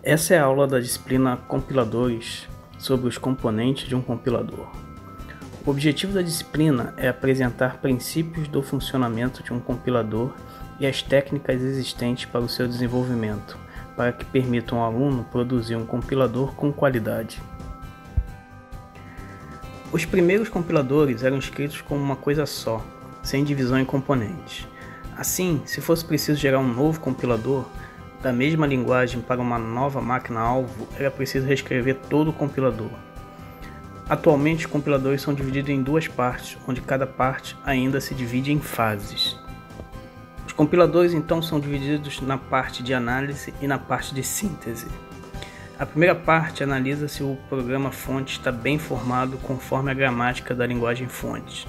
Essa é a aula da disciplina Compiladores sobre os componentes de um compilador. O objetivo da disciplina é apresentar princípios do funcionamento de um compilador e as técnicas existentes para o seu desenvolvimento, para que permitam ao aluno produzir um compilador com qualidade. Os primeiros compiladores eram escritos como uma coisa só, sem divisão em componentes. Assim, se fosse preciso gerar um novo compilador da mesma linguagem para uma nova máquina-alvo, era preciso reescrever todo o compilador. Atualmente, os compiladores são divididos em duas partes, onde cada parte ainda se divide em fases. Os compiladores então são divididos na parte de análise e na parte de síntese. A primeira parte analisa se o programa-fonte está bem formado conforme a gramática da linguagem-fonte.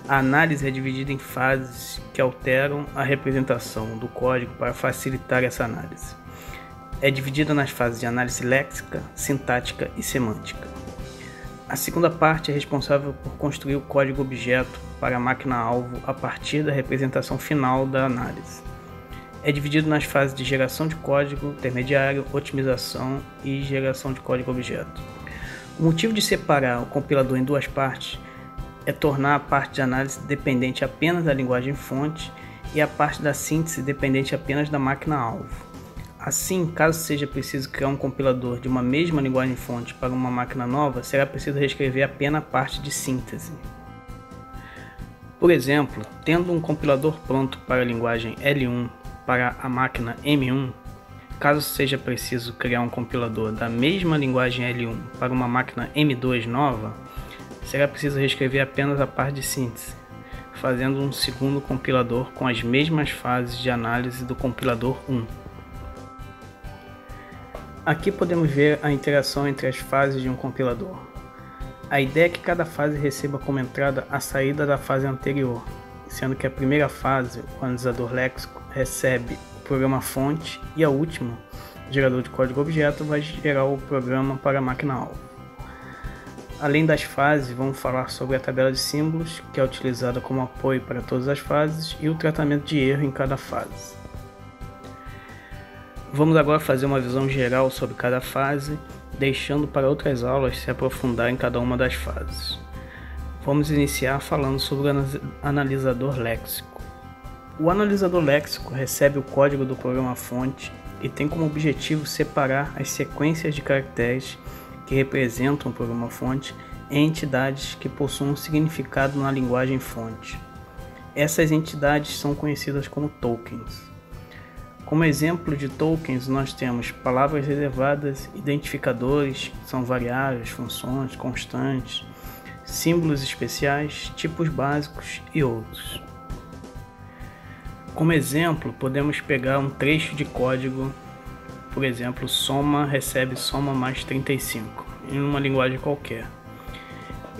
A análise é dividida em fases que alteram a representação do código para facilitar essa análise. É dividida nas fases de análise léxica, sintática e semântica. A segunda parte é responsável por construir o código-objeto para a máquina-alvo a partir da representação final da análise. É dividido nas fases de geração de código intermediário, otimização e geração de código-objeto. O motivo de separar o compilador em duas partes é tornar a parte de análise dependente apenas da linguagem-fonte e a parte da síntese dependente apenas da máquina-alvo. Assim, caso seja preciso criar um compilador de uma mesma linguagem-fonte para uma máquina nova, será preciso reescrever apenas a parte de síntese. Por exemplo, tendo um compilador pronto para a linguagem L1 para a máquina M1, caso seja preciso criar um compilador da mesma linguagem L1 para uma máquina M2 nova, será preciso reescrever apenas a parte de síntese, fazendo um segundo compilador com as mesmas fases de análise do compilador 1. Aqui podemos ver a interação entre as fases de um compilador. A ideia é que cada fase receba como entrada a saída da fase anterior, sendo que a primeira fase, o analisador léxico, recebe o programa-fonte e a última, o gerador de código-objeto, vai gerar o programa para a máquina-alvo. Além das fases, vamos falar sobre a tabela de símbolos, que é utilizada como apoio para todas as fases, e o tratamento de erro em cada fase. Vamos agora fazer uma visão geral sobre cada fase, deixando para outras aulas se aprofundar em cada uma das fases. Vamos iniciar falando sobre o analisador léxico. O analisador léxico recebe o código do programa-fonte e tem como objetivo separar as sequências de caracteres que representam o programa-fonte em entidades que possuem um significado na linguagem-fonte. Essas entidades são conhecidas como tokens. Como exemplo de tokens, nós temos palavras reservadas, identificadores, que são variáveis, funções, constantes, símbolos especiais, tipos básicos e outros. Como exemplo, podemos pegar um trecho de código. Por exemplo, soma recebe soma mais 35, em uma linguagem qualquer.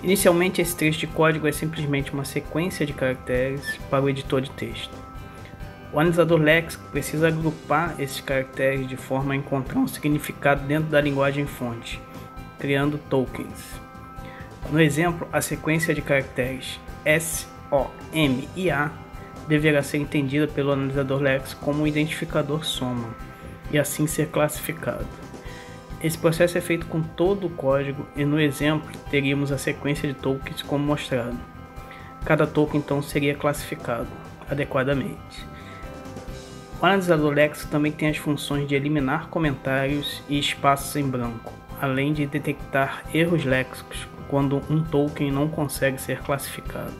Inicialmente, esse trecho de código é simplesmente uma sequência de caracteres para o editor de texto. O analisador léxico precisa agrupar esses caracteres de forma a encontrar um significado dentro da linguagem-fonte, criando tokens. No exemplo, a sequência de caracteres S, O, M e A deverá ser entendida pelo analisador léxico como um identificador soma, e assim ser classificado. Esse processo é feito com todo o código e no exemplo teríamos a sequência de tokens como mostrado. Cada token então seria classificado adequadamente. O analisador léxico também tem as funções de eliminar comentários e espaços em branco, além de detectar erros léxicos quando um token não consegue ser classificado.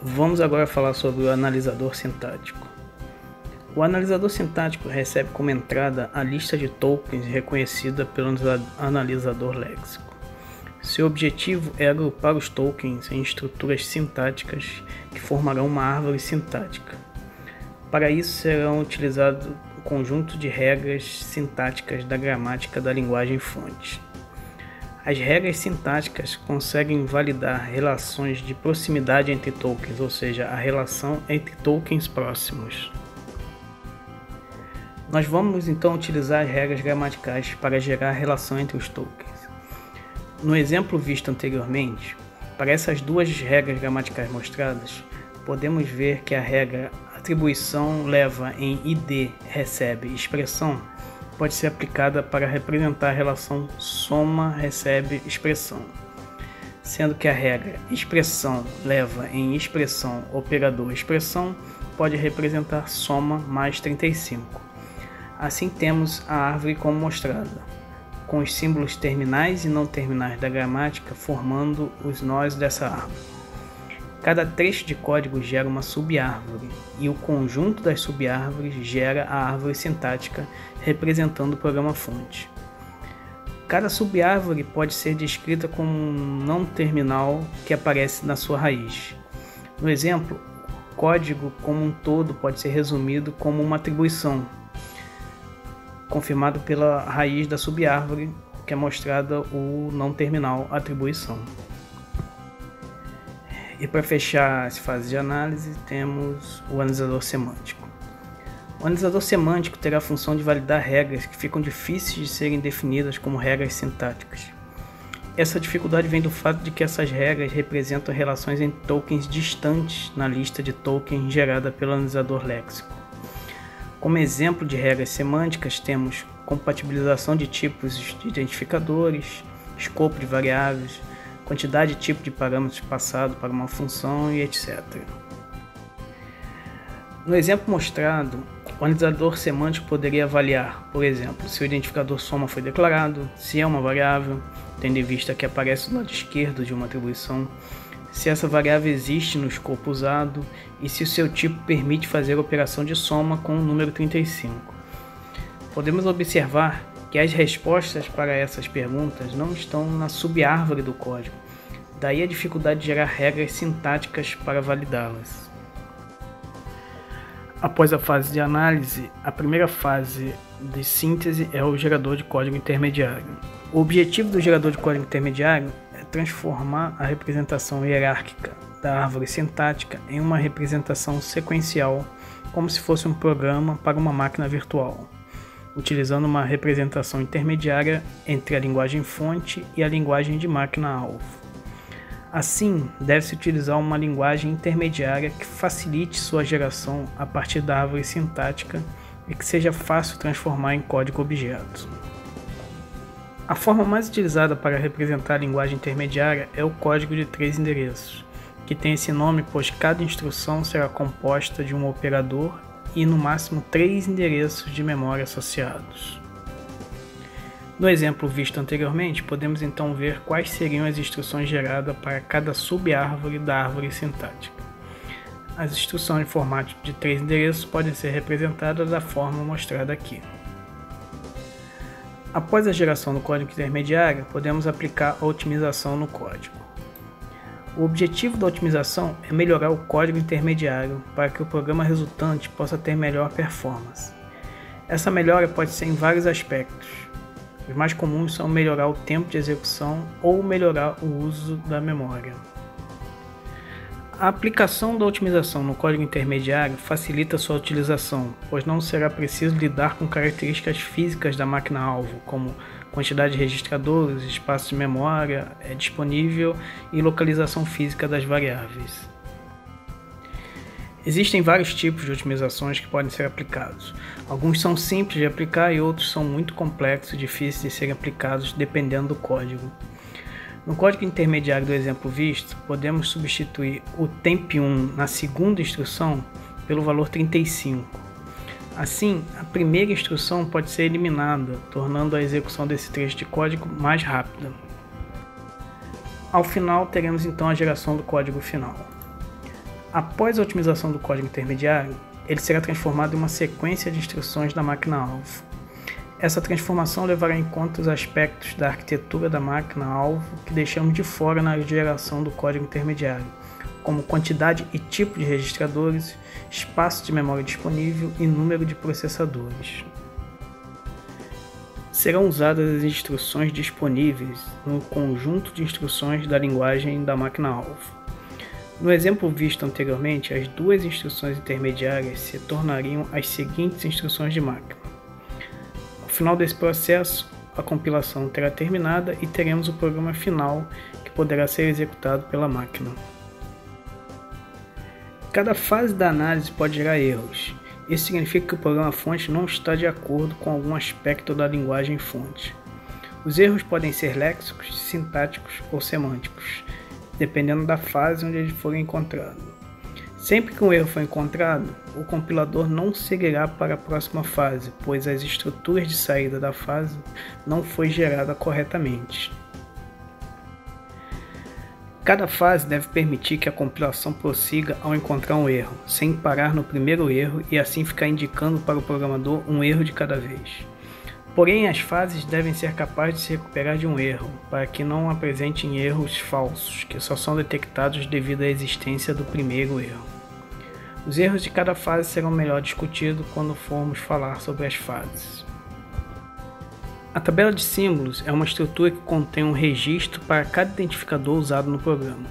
Vamos agora falar sobre o analisador sintático. O analisador sintático recebe como entrada a lista de tokens reconhecida pelo analisador léxico. Seu objetivo é agrupar os tokens em estruturas sintáticas que formarão uma árvore sintática. Para isso serão utilizados um conjunto de regras sintáticas da gramática da linguagem-fonte. As regras sintáticas conseguem validar relações de proximidade entre tokens, ou seja, a relação entre tokens próximos. Nós vamos então utilizar as regras gramaticais para gerar a relação entre os tokens. No exemplo visto anteriormente, para essas duas regras gramaticais mostradas, podemos ver que a regra atribuição leva em id recebe expressão pode ser aplicada para representar a relação soma recebe expressão, sendo que a regra expressão leva em expressão operador expressão pode representar soma mais 35. Assim temos a árvore como mostrada, com os símbolos terminais e não terminais da gramática formando os nós dessa árvore. Cada trecho de código gera uma subárvore e o conjunto das subárvores gera a árvore sintática representando o programa-fonte. Cada subárvore pode ser descrita como um não terminal que aparece na sua raiz. No exemplo, o código como um todo pode ser resumido como uma atribuição, confirmado pela raiz da subárvore, que é mostrada o não terminal atribuição. E para fechar essa fase de análise, temos o analisador semântico. O analisador semântico terá a função de validar regras que ficam difíceis de serem definidas como regras sintáticas. Essa dificuldade vem do fato de que essas regras representam relações entre tokens distantes na lista de tokens gerada pelo analisador léxico. Como exemplo de regras semânticas, temos compatibilização de tipos de identificadores, escopo de variáveis, quantidade de tipo de parâmetros passado para uma função e etc. No exemplo mostrado, o analisador semântico poderia avaliar, por exemplo, se o identificador soma foi declarado, se é uma variável, tendo em vista que aparece do lado esquerdo de uma atribuição, se essa variável existe no escopo usado e se o seu tipo permite fazer a operação de soma com o número 35. Podemos observar que as respostas para essas perguntas não estão na subárvore do código, daí a dificuldade de gerar regras sintáticas para validá-las. Após a fase de análise, a primeira fase de síntese é o gerador de código intermediário. O objetivo do gerador de código intermediário é transformar a representação hierárquica da árvore sintática em uma representação sequencial, como se fosse um programa para uma máquina virtual, utilizando uma representação intermediária entre a linguagem fonte e a linguagem de máquina-alvo. Assim, deve-se utilizar uma linguagem intermediária que facilite sua geração a partir da árvore sintática e que seja fácil transformar em código-objeto. A forma mais utilizada para representar a linguagem intermediária é o código de 3 endereços, que tem esse nome pois cada instrução será composta de um operador e no máximo 3 endereços de memória associados. No exemplo visto anteriormente, podemos então ver quais seriam as instruções geradas para cada subárvore da árvore sintática. As instruções de formato de 3 endereços podem ser representadas da forma mostrada aqui. Após a geração do código intermediário, podemos aplicar a otimização no código. O objetivo da otimização é melhorar o código intermediário para que o programa resultante possa ter melhor performance. Essa melhora pode ser em vários aspectos. Os mais comuns são melhorar o tempo de execução ou melhorar o uso da memória. A aplicação da otimização no código intermediário facilita sua utilização, pois não será preciso lidar com características físicas da máquina-alvo, como quantidade de registradores, espaço de memória disponível e localização física das variáveis. Existem vários tipos de otimizações que podem ser aplicados. Alguns são simples de aplicar e outros são muito complexos e difíceis de serem aplicados dependendo do código. No código intermediário do exemplo visto, podemos substituir o temp1 na segunda instrução pelo valor 35. Assim, a primeira instrução pode ser eliminada, tornando a execução desse trecho de código mais rápida. Ao final, teremos então a geração do código final. Após a otimização do código intermediário, ele será transformado em uma sequência de instruções da máquina-alvo. Essa transformação levará em conta os aspectos da arquitetura da máquina-alvo que deixamos de fora na geração do código intermediário, como quantidade e tipo de registradores, espaço de memória disponível e número de processadores. Serão usadas as instruções disponíveis no conjunto de instruções da linguagem da máquina-alvo. No exemplo visto anteriormente, as duas instruções intermediárias se tornariam as seguintes instruções de máquina. Ao final desse processo, a compilação terá terminado e teremos o programa final que poderá ser executado pela máquina. Cada fase da análise pode gerar erros. Isso significa que o programa-fonte não está de acordo com algum aspecto da linguagem-fonte. Os erros podem ser léxicos, sintáticos ou semânticos, dependendo da fase onde ele for encontrado. Sempre que um erro for encontrado, o compilador não seguirá para a próxima fase, pois as estruturas de saída da fase não foi gerada corretamente. Cada fase deve permitir que a compilação prossiga ao encontrar um erro, sem parar no primeiro erro e assim ficar indicando para o programador um erro de cada vez. Porém, as fases devem ser capazes de se recuperar de um erro, para que não apresentem erros falsos, que só são detectados devido à existência do primeiro erro. Os erros de cada fase serão melhor discutidos quando formos falar sobre as fases. A tabela de símbolos é uma estrutura que contém um registro para cada identificador usado no programa.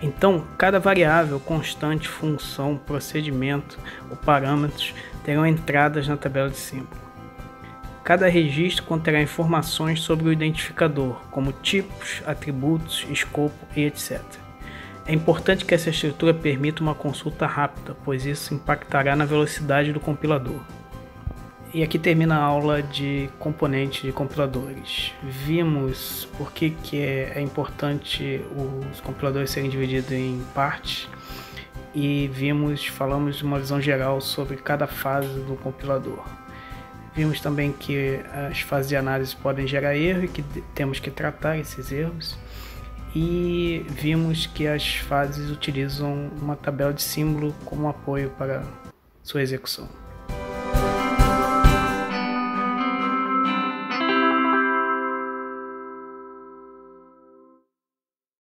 Então, cada variável, constante, função, procedimento ou parâmetros terão entradas na tabela de símbolos. Cada registro conterá informações sobre o identificador, como tipos, atributos, escopo e etc. É importante que essa estrutura permita uma consulta rápida, pois isso impactará na velocidade do compilador. E aqui termina a aula de componentes de compiladores. Vimos por que é importante os compiladores serem divididos em partes e falamos de uma visão geral sobre cada fase do compilador. Vimos também que as fases de análise podem gerar erro e que temos que tratar esses erros. E vimos que as fases utilizam uma tabela de símbolo como apoio para sua execução.